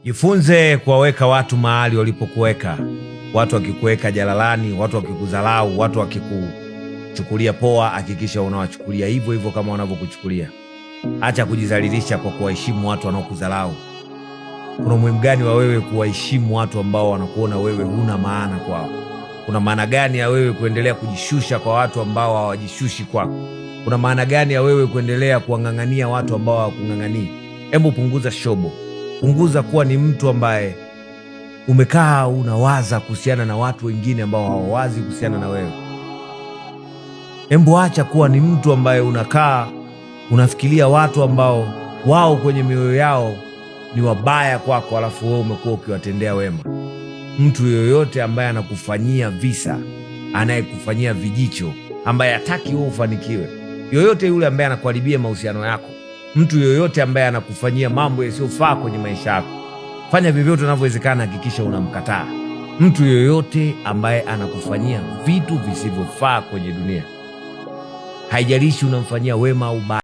Jifunze kuwaweka watu mahali walipokuweka. Watu wakikuweka jalalani, watu wakikuzalau, watu wakikuchukulia poa, hakikisha unawachukulia hivyo hivyo kama wanavyokuchukulia. Acha kujizalilisha kwa kuwaheshimu watu wanaokuzalau. Kuna umuhimu gani wa wewe kuwaheshimu watu ambao wanakuona wewe huna maana kwao? Kuna maana gani ya wewe kuendelea kujishusha kwa watu ambao hawajishushi kwako? Kuna maana gani ya wewe kuendelea kuwang'ang'ania watu ambao hawakung'ang'anii? Hebu punguza shobo. Punguza kuwa ni mtu ambaye umekaa unawaza kuhusiana na watu wengine ambao hawawazi kuhusiana na wewe. Hebu acha kuwa ni mtu ambaye unakaa unafikiria watu ambao wao kwenye mioyo yao ni wabaya kwako, alafu wewe umekuwa ukiwatendea wema. Mtu yoyote ambaye anakufanyia visa, anayekufanyia vijicho, ambaye hataki wewe ufanikiwe, yoyote yule ambaye anakuharibia mahusiano yako, mtu yoyote ambaye anakufanyia mambo yasiyofaa kwenye maisha yako, fanya vyovyote unavyowezekana, hakikisha unamkataa. Mtu yoyote ambaye anakufanyia vitu visivyofaa kwenye dunia, haijalishi unamfanyia wema au ubaya.